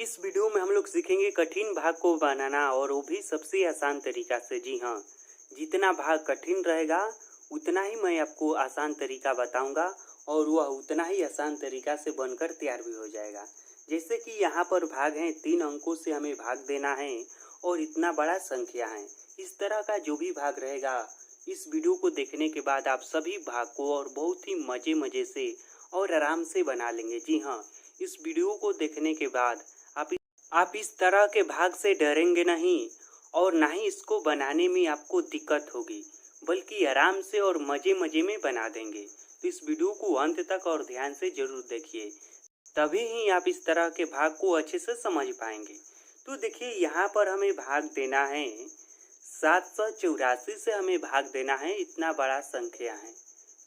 इस वीडियो में हम लोग सीखेंगे कठिन भाग को बनाना और वो भी सबसे आसान तरीका से। जी हाँ, जितना भाग कठिन रहेगा उतना ही मैं आपको आसान तरीका बताऊंगा और वह उतना ही आसान तरीका से बनकर तैयार भी हो जाएगा। जैसे कि यहाँ पर भाग हैं, 3 अंकों से हमें भाग देना है और इतना बड़ा संख्या है। इस तरह का जो भी भाग रहेगा, इस वीडियो को देखने के बाद आप सभी भाग को और बहुत ही मज़े से और आराम से बना लेंगे। जी हाँ, इस वीडियो को देखने के बाद आप इस तरह के भाग से डरेंगे नहीं और ना ही इसको बनाने में आपको दिक्कत होगी, बल्कि आराम से और मज़े में बना देंगे। तो इस वीडियो को अंत तक और ध्यान से ज़रूर देखिए, तभी ही आप इस तरह के भाग को अच्छे से समझ पाएंगे। तो देखिए, यहाँ पर हमें भाग देना है 784 से हमें भाग देना है। इतना बड़ा संख्या है।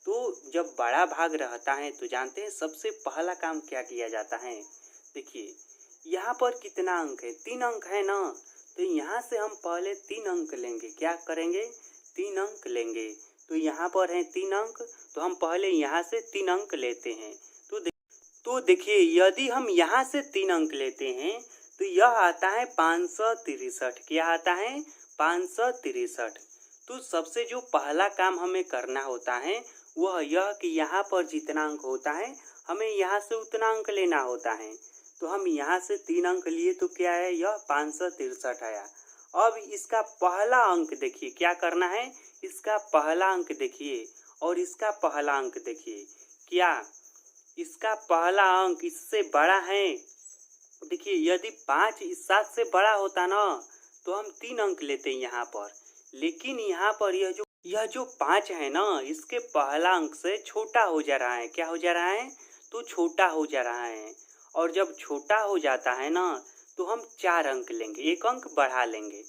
तो जब बड़ा भाग रहता है तो जानते हैं सबसे पहला काम क्या किया जाता है। देखिए, यहाँ पर कितना अंक है, 3 अंक है ना। तो यहाँ से हम पहले 3 अंक लेंगे। क्या करेंगे? 3 अंक लेंगे। तो यहाँ पर है 3 अंक, तो हम पहले यहाँ से 3 अंक लेते हैं। तो देखिए, यदि हम यहाँ से 3 अंक लेते हैं तो यह आता है 563। क्या आता है? 563। तो सबसे जो पहला काम हमें करना होता है वह यह कि यहाँ पर जितना अंक होता है हमें यहाँ से उतना अंक लेना होता है। तो हम यहाँ से 3 अंक लिए तो क्या है? यह 563 आया। अब इसका पहला अंक देखिए, क्या करना है? इसका पहला अंक देखिए और इसका पहला अंक देखिए। क्या इसका पहला अंक इससे बड़ा है? देखिए, यदि 5 इस 7 से बड़ा होता ना तो हम 3 अंक लेते यहाँ पर, लेकिन यहाँ पर यह जो 5 है ना, इसके पहला अंक से छोटा हो जा रहा है। क्या हो जा रहा है? तो छोटा हो जा रहा है। और जब छोटा हो जाता है ना तो हम 4 अंक लेंगे, 1 अंक बढ़ा लेंगे।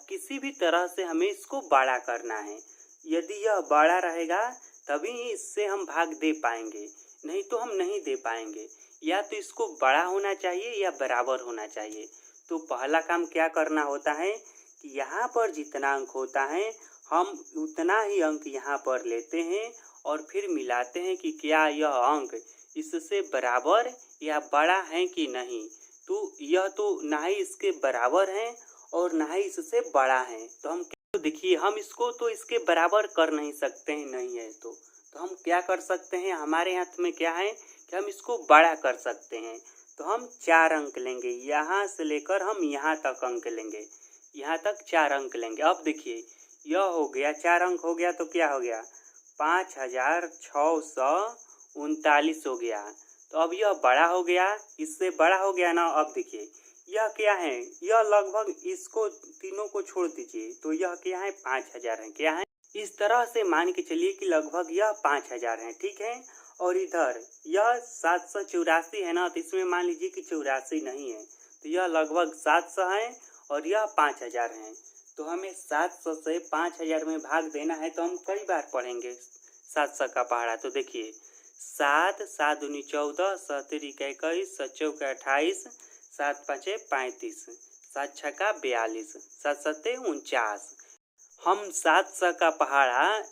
किसी भी तरह से हमें इसको बड़ा करना है। यदि यह बड़ा रहेगा तभी इससे हम भाग दे पाएंगे, नहीं तो हम नहीं दे पाएंगे। या तो इसको बड़ा होना चाहिए या बराबर होना चाहिए। तो पहला काम क्या करना होता है कि यहाँ पर जितना अंक होता है हम उतना ही अंक यहाँ पर लेते हैं और फिर मिलाते हैं कि क्या यह अंक इससे बराबर या बड़ा है कि नहीं। तो यह तो ना ही इसके बराबर है और ना ही इससे बड़ा है। तो देखिए, हम इसको तो इसके बराबर कर नहीं सकते हैं, नहीं है तो हम क्या कर सकते हैं? हमारे हाथ में क्या है कि हम इसको बड़ा कर सकते हैं। तो हम 4 अंक लेंगे, यहाँ से लेकर हम यहाँ तक अंक लेंगे, यहाँ तक 4 अंक लेंगे। अब देखिए, यह हो गया 4 अंक हो गया तो क्या हो गया? 5639 हो गया। तो अब यह बड़ा हो गया, इससे बड़ा हो गया ना। अब देखिए, यह क्या है? यह लगभग, इसको तीनों को छोड़ दीजिए तो यह क्या है? 5000 है। क्या है? इस तरह से मान के चलिए कि लगभग यह 5000 है, ठीक है। और इधर यह 784 है ना, तो इसमें मान लीजिए कि 84 नहीं है, तो यह लगभग 700 है और यह 5000 है। तो हमें 700 से 5000 में भाग देना है। तो हम कई बार पढ़ेंगे 700 का पहाड़ा। तो देखिए, 7 7 दूनी 14, 7 3 21, 7 4 28, 7 5 35, 7 6 42, 7 7 49। हम 700 का पहाड़ा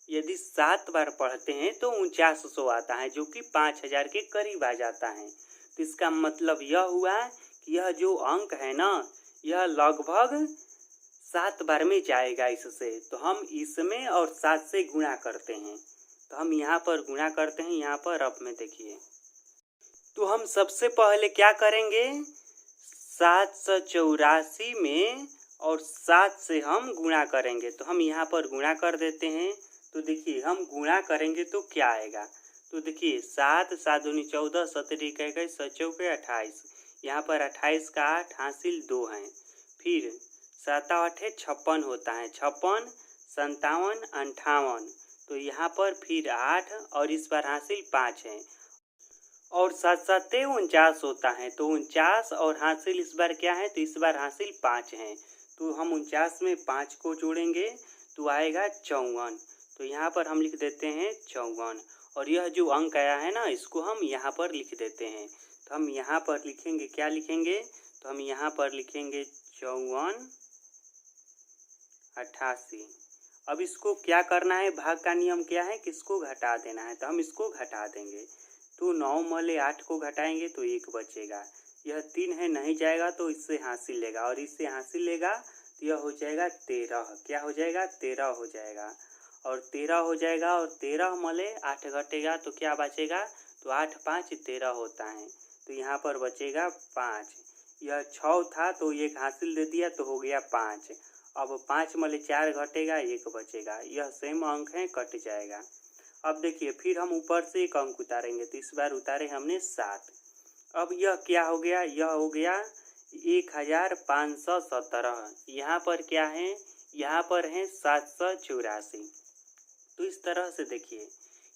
यदि 7 बार पढ़ते हैं तो 4900 आता है, जो कि 5000 के करीब आ जाता है। तो इसका मतलब यह हुआ कि यह जो अंक है ना, यह लगभग 7 बार में जाएगा इससे। तो हम इसमें और 7 से गुणा करते हैं। तो हम यहाँ पर गुणा करते हैं, यहाँ पर अब में देखिए। तो हम सबसे पहले क्या करेंगे? 784 में और 7 से हम गुणा करेंगे। तो हम यहाँ पर गुणा कर देते हैं। तो देखिए, हम गुणा करेंगे तो क्या आएगा? तो देखिए, 7 7 दूनी 14, 7 3 21, 7 4 28, यहाँ पर 28 का 8 हासिल 2 है। फिर 7 8 56 होता है, 56 57 58। तो यहाँ पर फिर 8 और इस बार हासिल 5 है। और 7 7 49 होता है, तो 49 और हासिल इस बार क्या है? तो इस बार हासिल 5 है। तो हम 49 में 5 को जोड़ेंगे तो आएगा 54। तो यहाँ पर हम लिख देते हैं 54। और यह जो अंक आया है ना, इसको हम यहाँ पर लिख देते हैं। तो हम यहाँ पर लिखेंगे, क्या लिखेंगे? तो हम यहाँ पर लिखेंगे 54 88। अब इसको क्या करना है? भाग का नियम क्या है? किसको घटा देना है। तो हम इसको घटा देंगे। तो 9 मले 8 को घटाएंगे तो 1 बचेगा। यह 3 है, नहीं जाएगा तो इससे हासिल लेगा और इससे हासिल लेगा तो यह हो जाएगा 13। क्या हो जाएगा? 13 हो जाएगा। और 13 हो जाएगा और 13 मले 8 घटेगा तो क्या बचेगा? तो 8 5 13 होता है, तो यहाँ पर बचेगा 5। यह 6 था तो एक हासिल दे दिया तो हो गया 5। अब 5 मले 4 घटेगा, 1 बचेगा। यह सेम अंक है, कट जाएगा। अब देखिए फिर हम ऊपर से एक अंक उतारेंगे, तो इस बार उतारे हमने 7। अब यह क्या हो गया? यह हो गया 1517। यहाँ पर क्या है? यहाँ पर है 784। तो इस तरह से देखिए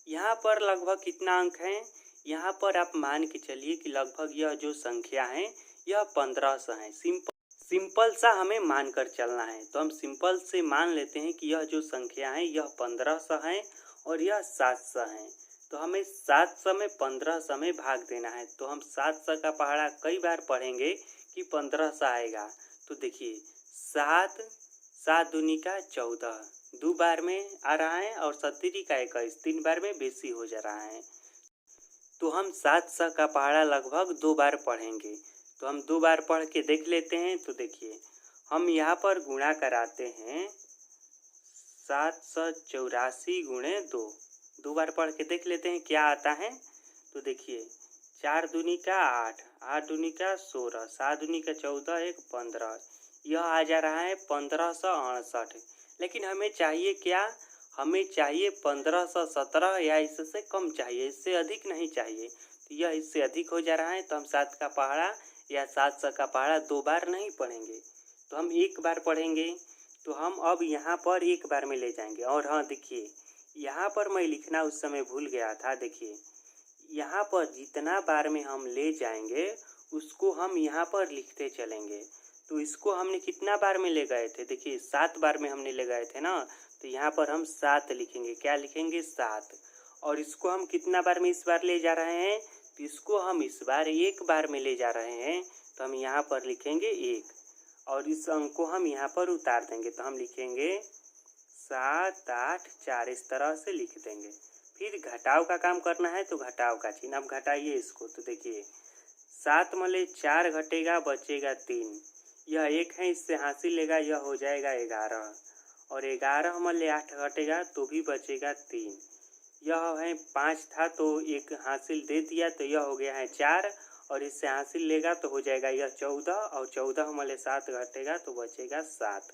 यहाँ पर लगभग कितना अंक है? यहाँ पर आप मान के चलिए कि लगभग यह जो संख्या है यह 1500 है। सिंपल सा हमें मानकर चलना है, तो हम सिंपल से मान लेते हैं कि यह जो संख्या है यह 1500 है और यह 700 है। तो हमें 700 में 1500 में भाग देना है। तो हम 700 का पहाड़ा कई बार पढ़ेंगे कि 1500 आएगा। तो देखिए 7 7 दूनी का 14, 2 बार में आ रहा है और 17 का 21, 3 बार में बेसी हो जा रहा है। तो हम 700 का पहाड़ा लगभग 2 बार पढ़ेंगे। तो हम 2 बार पढ़ के देख लेते हैं। तो देखिए हम यहाँ पर गुणा कराते हैं 784 गुणे 2। 2 बार पढ़ के देख लेते हैं क्या आता है। तो देखिए 4 दूनी का 8, 8 दूनी का 16, 7 दूनी का 14, 1 15, यह आ जा रहा है 1568। लेकिन हमें चाहिए क्या? हमें चाहिए 1517 या इससे कम चाहिए, इससे अधिक नहीं चाहिए। तो यह इससे अधिक हो जा रहा है, तो हम 7 का पहाड़ा या 700 का पहाड़ा 2 बार नहीं पढ़ेंगे, तो हम 1 बार पढ़ेंगे। तो हम अब यहाँ पर 1 बार में ले जाएंगे। और हाँ देखिए यहाँ पर मैं लिखना उस समय भूल गया था। देखिए यहाँ पर जितना बार में हम ले जाएंगे उसको हम यहाँ पर लिखते चलेंगे। तो इसको हमने कितना बार में ले गए थे? देखिए 7 बार में हमने ले गए थे ना, तो यहाँ पर हम 7 लिखेंगे। क्या लिखेंगे? 7। और इसको हम कितना बार में इस बार ले जा रहे हैं? तो इसको हम इस बार 1 बार में ले जा रहे हैं, तो हम यहाँ पर लिखेंगे 1 और इस अंक को हम यहाँ पर उतार देंगे। तो हम लिखेंगे 7 8 4, इस तरह से लिख देंगे। फिर घटाव का काम करना है तो घटाव का चिन्ह, अब घटाइए इसको। तो देखिए 7 मले 4 घटेगा, बचेगा 3। यह 1 है, इससे हासिल लेगा, यह हो जाएगा 11। और 11 मले 8 घटेगा तो भी बचेगा 3। यह है 5 था तो 1 हासिल दे दिया तो यह हो गया है 4 और इससे हासिल लेगा तो हो जाएगा यह 14 और 14 मले 7 घटेगा तो बचेगा 7।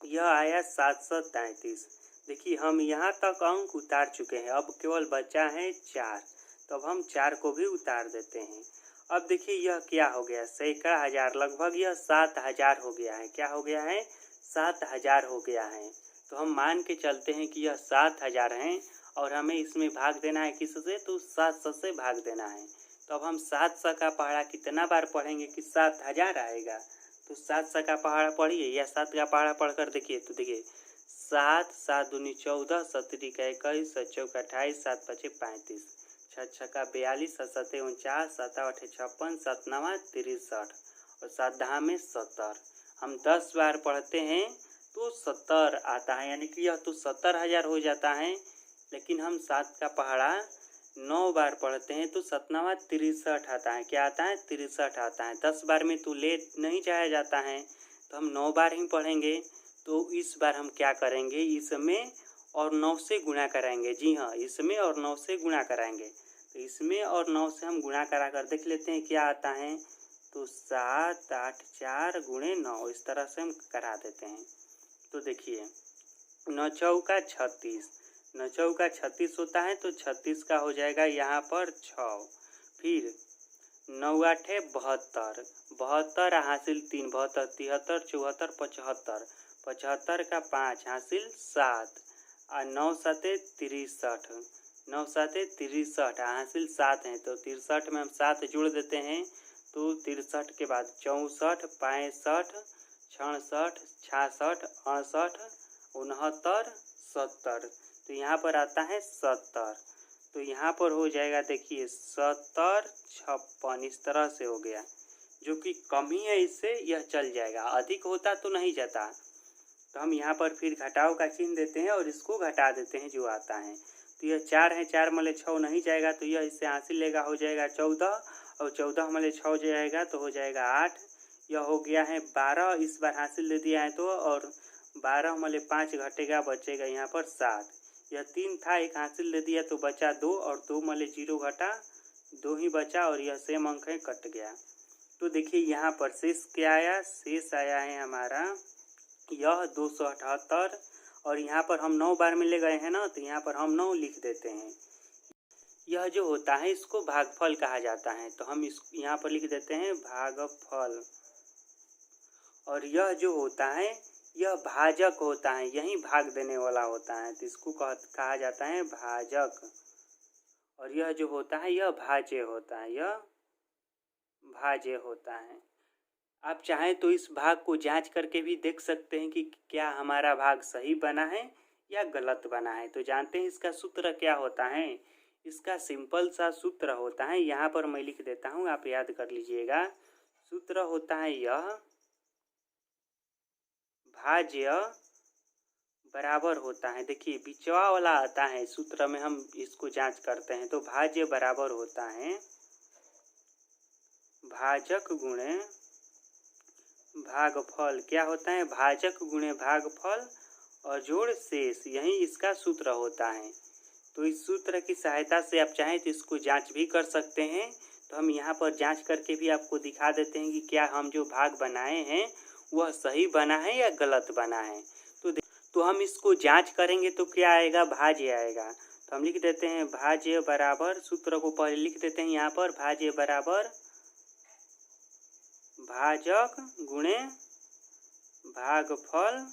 यह आया 733। देखिए हम यहाँ तक अंक उतार चुके हैं, अब केवल बचा है 4। तो अब हम 4 को भी उतार देते हैं। अब देखिए यह क्या हो गया? सैकड़ा हजार, लगभग यह 7000 हो गया है। क्या हो गया है? 7000 हो गया है। तो हम मान के चलते हैं कि यह 7000 हैं और हमें इसमें भाग देना है किससे? तो 700 से भाग देना है। तो अब हम 700 का पहाड़ा कितना बार पढ़ेंगे कि 7000 आएगा? तो 700 का पहाड़ा पढ़िए या 7 का पहाड़ा पढ़कर देखिए। तो देखिए 7 7 दूनी 14, 17 का 21, 7 चौका 28, 7 पचे 35, 6 छक्का 42, 7 सते 49, 7 आठे 56, 7 नवा 63 और 7 दहा में 70। हम 10 बार पढ़ते हैं तो 70 आता है, यानी कि यह तो 70,000 हो जाता है। लेकिन हम 7 का पहाड़ा 9 बार पढ़ते हैं तो 7 नवा 63 आता है। क्या आता है? 63 आता है। 10 बार में तो ले नहीं जाया जाता है, तो हम 9 बार ही पढ़ेंगे। तो इस बार हम क्या करेंगे? इसमें और 9 से गुणा कराएंगे। जी हाँ, इसमें और 9 से गुणा कराएंगे। तो इसमें और 9 से हम गुणा करा कर देख लेते हैं क्या आता है। तो 7 8 4 गुणे 9, इस तरह से हम करा देते हैं। तो देखिए 9 चौका 36, 9 चौका 36 होता है, तो 36 का हो जाएगा यहाँ पर 6। फिर 9 आठे 72, 72 हासिल 3, 72 73 74 75, 75 का 5 हासिल 7 और 9 सते 63, 9 सते 63 हासिल 7 हैं। तो 63 में हम 7 जोड़ देते हैं, तो 63 के बाद 64 65 66 66 68 69 70। तो यहाँ पर आता है 70। तो यहाँ पर हो जाएगा देखिए 70 56, इस तरह से हो गया। जो कि कम ही है, इससे यह चल जाएगा, अधिक होता तो नहीं जाता। तो हम यहाँ पर फिर घटाव का चिन्ह देते हैं और इसको घटा देते हैं जो आता है। तो यह 4 है, 4 मले 6 नहीं जाएगा तो यह इससे हासिल लेगा, हो जाएगा 14 और 14 हमारे 6 जाएगा तो हो जाएगा 8। यह हो गया है 12, इस बार हासिल दे दिया है तो, और 12 हमारे 5 घटेगा, बचेगा यहाँ पर 7। यह 3 था, एक हासिल दे दिया तो बचा 2, और 2 हमारे 0 घटा, 2 ही बचा, और यह सेम अंक है, कट गया। तो देखिए यहाँ पर शेष क्या आया, शेष आया है हमारा यह 278, और यहाँ पर हम 9 बार में ले गए हैं ना, तो यहाँ पर हम 9 लिख देते हैं। यह जो होता है इसको भागफल कहा जाता है, तो हम इस यहाँ पर लिख देते हैं भागफल। और यह जो होता है यह भाजक होता है, यही भाग देने वाला होता है, तो इसको कहा जाता है भाजक। और यह जो होता है यह भाज्य होता है, यह भाज्य होता है। आप चाहें तो इस भाग को जांच करके भी देख सकते हैं कि क्या हमारा भाग सही बना है या गलत बना है। तो जानते हैं इसका सूत्र क्या होता है। इसका सिंपल सा सूत्र होता है, यहाँ पर मैं लिख देता हूँ, आप याद कर लीजिएगा। सूत्र होता है यह भाज्य बराबर होता है, देखिए बिचवा वाला आता है सूत्र में, हम इसको जांच करते हैं तो भाज्य बराबर होता है भाजक गुणे भागफल। क्या होता है, भाजक गुणे भागफल और जोड़ शेष, यही इसका सूत्र होता है। तो इस सूत्र की सहायता से आप चाहें तो इसको जांच भी कर सकते हैं। तो हम यहाँ पर जांच करके भी आपको दिखा देते हैं कि क्या हम जो भाग बनाए हैं वह सही बना है या गलत बना है। तो हम इसको जांच करेंगे तो क्या आएगा, भाज्य आएगा। तो हम लिख देते हैं भाज्य बराबर, सूत्र को पहले लिख देते हैं यहाँ पर, भाज्य बराबर भाजक गुणे भागफल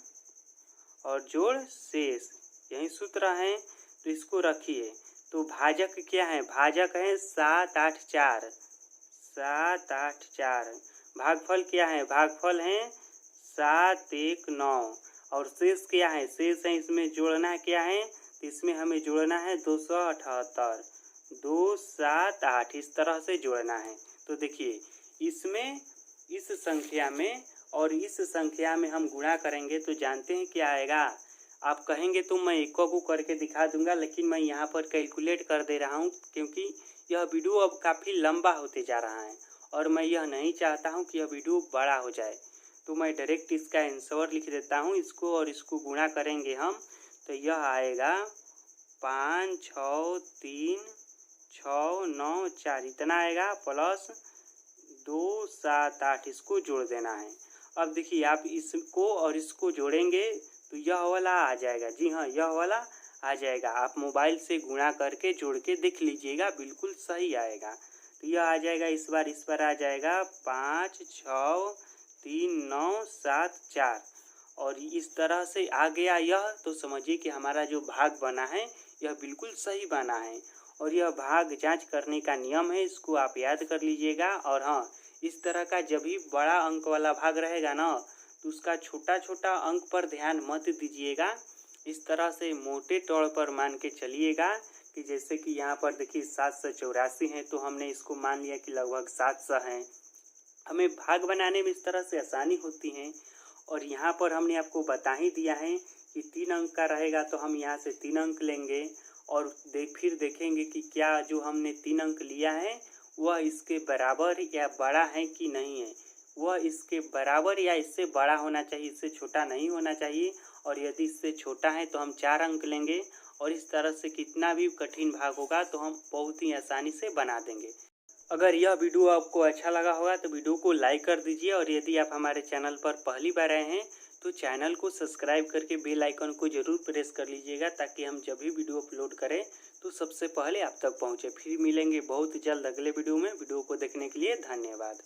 और जोड़ शेष, यही सूत्र है। तो इसको रखिए। तो भाजक क्या है, भाजक है 7, 8, 4, 7, 8, 4। भागफल क्या है, भागफल है 7, 1, 9। और शेष क्या है, शेष है इसमें जोड़ना क्या है, तो इसमें हमें जोड़ना है 278, 2, 7, 8, इस तरह से जोड़ना है। तो देखिए इसमें इस संख्या में और इस संख्या में हम गुणा करेंगे तो जानते हैं क्या आएगा। आप कहेंगे तो मैं एक को करके दिखा दूंगा, लेकिन मैं यहाँ पर कैलकुलेट कर दे रहा हूँ क्योंकि यह वीडियो अब काफ़ी लंबा होते जा रहा है और मैं यह नहीं चाहता हूँ कि यह वीडियो बड़ा हो जाए। तो मैं डायरेक्ट इसका आंसर लिख देता हूँ, इसको और इसको गुणा करेंगे हम तो यह आएगा 5, 6, 3, 6, 9, 4 इतना आएगा, प्लस 2, 7, 8 इसको जोड़ देना है। अब देखिए आप इसको और इसको जोड़ेंगे तो यह वाला आ जाएगा, जी हाँ यह वाला आ जाएगा। आप मोबाइल से गुणा करके जोड़ के देख लीजिएगा, बिल्कुल सही आएगा। तो यह आ जाएगा, इस बार आ जाएगा 5, 6, 3, 9, 7, 4 और इस तरह से आ गया यह। तो समझिए कि हमारा जो भाग बना है यह बिल्कुल सही बना है। और यह भाग जांच करने का नियम है, इसको आप याद कर लीजिएगा। और हाँ, इस तरह का जब भी बड़ा अंक वाला भाग रहेगा ना तो उसका छोटा छोटा अंक पर ध्यान मत दीजिएगा। इस तरह से मोटे तौर पर मान के चलिएगा कि जैसे कि यहाँ पर देखिए 784 है, तो हमने इसको मान लिया कि लगभग 700 हैं। हमें भाग बनाने में इस तरह से आसानी होती है। और यहाँ पर हमने आपको बता ही दिया है कि 3 अंक का रहेगा तो हम यहाँ से 3 अंक लेंगे और फिर देखेंगे कि क्या जो हमने 3 अंक लिया है वह इसके बराबर या बड़ा है कि नहीं है। वह इसके बराबर या इससे बड़ा होना चाहिए, इससे छोटा नहीं होना चाहिए। और यदि इससे छोटा है तो हम 4 अंक लेंगे और इस तरह से कितना भी कठिन भाग होगा तो हम बहुत ही आसानी से बना देंगे। अगर यह वीडियो आपको अच्छा लगा होगा तो वीडियो को लाइक कर दीजिए और यदि आप हमारे चैनल पर पहली बार आए हैं तो चैनल को सब्सक्राइब करके बेल आइकन को जरूर प्रेस कर लीजिएगा ताकि हम जब भी वीडियो अपलोड करें तो सबसे पहले आप तक पहुंचे। फिर मिलेंगे बहुत जल्द अगले वीडियो में। वीडियो को देखने के लिए धन्यवाद।